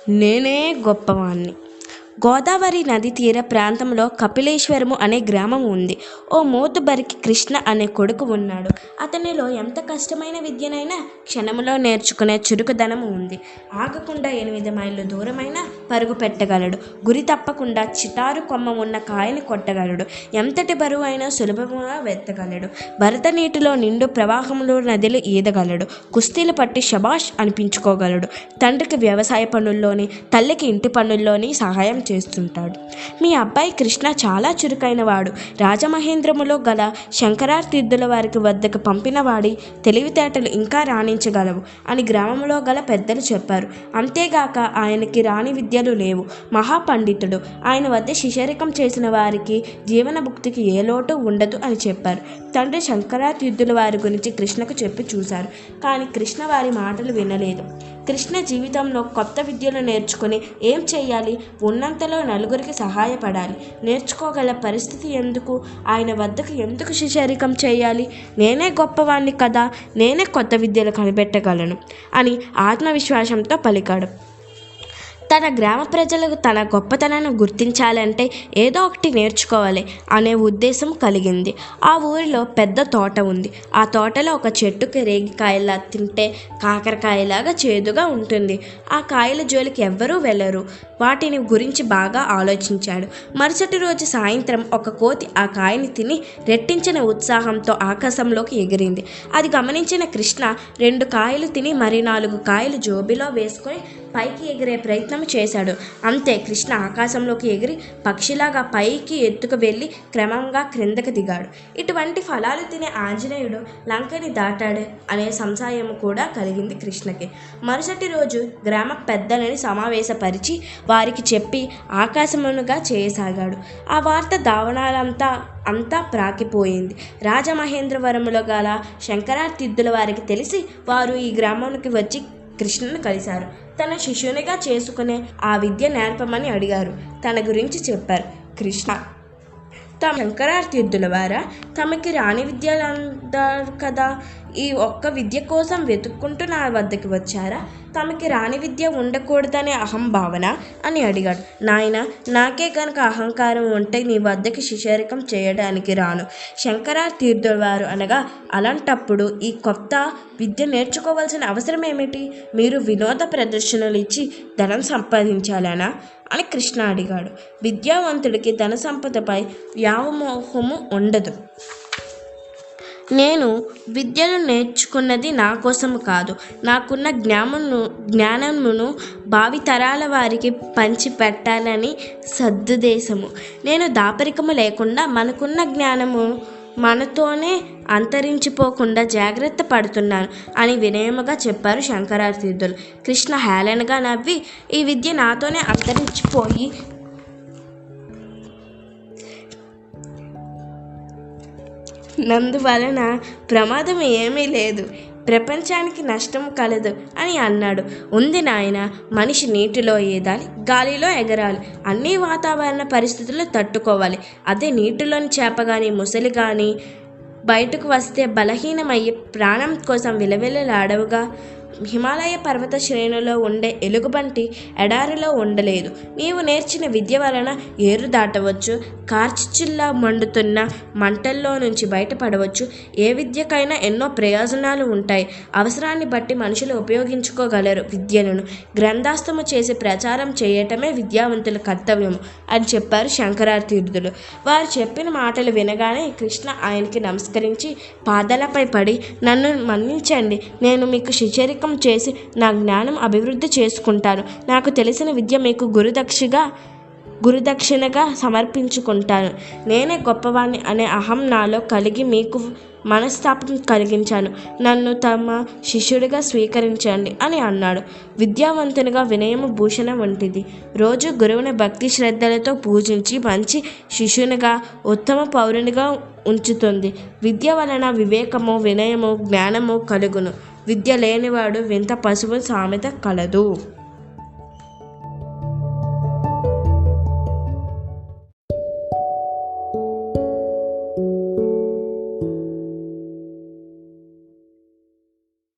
నేనే గొప్పవాణ్ణి. గోదావరి నది తీర ప్రాంతంలో కపిలేశ్వరము అనే గ్రామం ఉంది. ఓ మోతుబరికి కృష్ణ అనే కొడుకు ఉన్నాడు. అతనిలో ఎంత కష్టమైన విద్యనైనా క్షణములో నేర్చుకునే చురుకుదనం ఉంది. ఆగకుండా 8 మైళ్ళు దూరమైన పరుగు పెట్టగలడు. గురి తప్పకుండా చిటారు కొమ్మ ఉన్న కాయని కొట్టగలడు. ఎంతటి బరువు అయినా సులభంగా వెత్తగలడు. భరత నీటిలో నిండు ప్రవాహంలో నదిలు ఈదగలడు. కుస్తీలు పట్టి షబాష్ అనిపించుకోగలడు. తండ్రికి వ్యవసాయ పనుల్లోని, తల్లికి ఇంటి పనుల్లోని సహాయం చేస్తుంటాడు. మీ అబ్బాయి కృష్ణ చాలా చురుకైన వాడు. రాజమహేంద్రములో గల శంకరాతీర్థుల వారికి వద్దకు పంపిన వాడి తెలివితేటలు ఇంకా రాణించగలవు అని గ్రామంలో గల పెద్దలు చెప్పారు. అంతేగాక ఆయనకి రాని విద్యలు లేవు. మహాపండితుడు. ఆయన వద్ద శిష్యరికం చేసిన వారికి జీవనభుక్తికి ఏ లోటు ఉండదు అని చెప్పారు. తండ్రి శంకరాతీర్థుల వారి గురించి కృష్ణకు చెప్పి చూశారు. కానీ కృష్ణ వారి మాటలు వినలేదు. కృష్ణ జీవితంలో కొత్త విద్యలు నేర్చుకుని ఏం చేయాలి? ఉన్నంతలో నలుగురికి సహాయపడాలి. నేర్చుకోగల పరిస్థితి ఎందుకు? ఆయన వద్దకు ఎందుకు శిష్యరికం చేయాలి? నేనే గొప్పవాణ్ణి కదా, నేనే కొత్త విద్యలు కనిపెట్టగలను అని ఆత్మవిశ్వాసంతో పలికాడు. తన గ్రామ ప్రజలకు తన గొప్పతనాన్ని గుర్తించాలంటే ఏదో ఒకటి నేర్చుకోవాలి అనే ఉద్దేశం కలిగింది. ఆ ఊరిలో పెద్ద తోట ఉంది. ఆ తోటలో ఒక చెట్టుకి రేగికాయలా తింటే కాకరకాయలాగా చేదుగా ఉంటుంది. ఆ కాయల జోలికి ఎవ్వరూ వెళ్ళరు. వాటిని గురించి బాగా ఆలోచించాడు. మరుసటి రోజు సాయంత్రం ఒక కోతి ఆ కాయని తిని రెట్టించిన ఉత్సాహంతో ఆకాశంలోకి ఎగిరింది. అది గమనించిన కృష్ణ 2 కాయలు తిని మరి 4 కాయలు జోబిలో వేసుకొని పైకి ఎగిరే ప్రయత్నం చేశాడు. అంతే, కృష్ణ ఆకాశంలోకి ఎగిరి పక్షిలాగా పైకి ఎత్తుకు వెళ్ళి క్రమంగా క్రిందకి దిగాడు. ఇటువంటి ఫలాలు తినే ఆంజనేయుడు లంకని దాటాడు అనే సంశయం కూడా కలిగింది కృష్ణకి. మరుసటి రోజు గ్రామ పెద్దలని సమావేశపరిచి వారికి చెప్పి ఆకాశమునుగా చేయసాగాడు. ఆ వార్త అంతా ప్రాకిపోయింది. రాజమహేంద్రవరములో గల శంకరాతీర్థుల వారికి తెలిసి వారు ఈ గ్రామానికి వచ్చి కృష్ణను కలిశారు. తన శిష్యునిగా చేసుకునే ఆ విద్య నేర్పమని అడిగారు. తన గురించి చెప్పారు. కృష్ణ శంకరాతీర్థుల వారా, తమకి రాని విద్యలంటారు కదా, ఈ ఒక్క విద్య కోసం వెతుక్కుంటూ నా వద్దకి వచ్చారా? తమకి రాని విద్య ఉండకూడదనే అహంభావన అని అడిగాడు. నాయన, నాకే కనుక అహంకారం ఉంటే నీ వద్దకి శిష్యరికం చేయడానికి రాను. శంకరాతీర్థుల వారు అనగా అలాంటప్పుడు ఈ కొత్త విద్య నేర్చుకోవాల్సిన అవసరం ఏమిటి? మీరు వినోద ప్రదర్శనలు ఇచ్చి ధనం సంపాదించాలనా అని కృష్ణ అడిగాడు. విద్యావంతుడికి ధన సంపదపై వ్యామోహము ఉండదు. నేను విద్యను నేర్చుకున్నది నా కోసము కాదు, నాకున్న జ్ఞానమును భావితరాల వారికి పంచి పెట్టాలని సదుద్దేశము. నేను దాపరికము లేకుండా మనకున్న జ్ఞానము మనతోనే అంతరించిపోకుండా జాగ్రత్త పడుతున్నాను అని వినయముగా చెప్పారు శంకరాతీర్థులు. కృష్ణ హేళనగా నవ్వి, ఈ విద్య నాతోనే అంతరించిపోయి నందువలన ప్రమాదం ఏమీ లేదు, ప్రపంచానికి నష్టం కలదు అని అన్నాడు. ఉంది నాయన, మనిషి నీటిలో ఈదాలి, గాలిలో ఎగరాలి, అన్ని వాతావరణ పరిస్థితులు తట్టుకోవాలి. అదే నీటిలోని చేప కానీ ముసలి కానీ బయటకు వస్తే బలహీనమయ్యి ప్రాణం కోసం విలవిలలాడవుగా. హిమాలయ పర్వత శ్రేణులో ఉండే ఎలుగుబంటి ఎడారిలో ఉండలేదు. నీవు నేర్చిన విద్య వలన ఏరు దాటవచ్చు, కార్చిచ్చుల్లా మండుతున్న మంటల్లో నుంచి బయటపడవచ్చు. ఏ విద్యకైనా ఎన్నో ప్రయోజనాలు ఉంటాయి. అవసరాన్ని బట్టి మనుషులు ఉపయోగించుకోగలరు విద్యలను. గ్రంథాస్థము చేసి ప్రచారం చేయటమే విద్యావంతుల కర్తవ్యము అని చెప్పారు శంకరాతీర్థులు. వారు చెప్పిన మాటలు వినగానే కృష్ణ ఆయనకి నమస్కరించి పాదాలపై పడి, నన్ను మన్నించండి, నేను మీకు శిష్యరికం చేసి నా జ్ఞానం అభివృద్ధి చేసుకుంటాను. నాకు తెలిసిన విద్య మీకు గురుదక్షిణగా సమర్పించుకుంటాను. నేనే గొప్పవాణ్ణి అనే అహం నాలో కలిగి మీకు మనస్తాపం కలిగించాను. నన్ను తమ శిష్యుడిగా స్వీకరించండి అని అన్నాడు. విద్యావంతునిగా వినయము భూషణ వంటిది. రోజు గురువుని భక్తి శ్రద్ధలతో పూజించి మంచి శిష్యునిగా, ఉత్తమ పౌరునిగా ఉంచుతుంది. విద్య వలన వివేకము, వినయము, జ్ఞానము కలుగును. విద్య లేనివాడు వింత పశువు సామెత కలదు.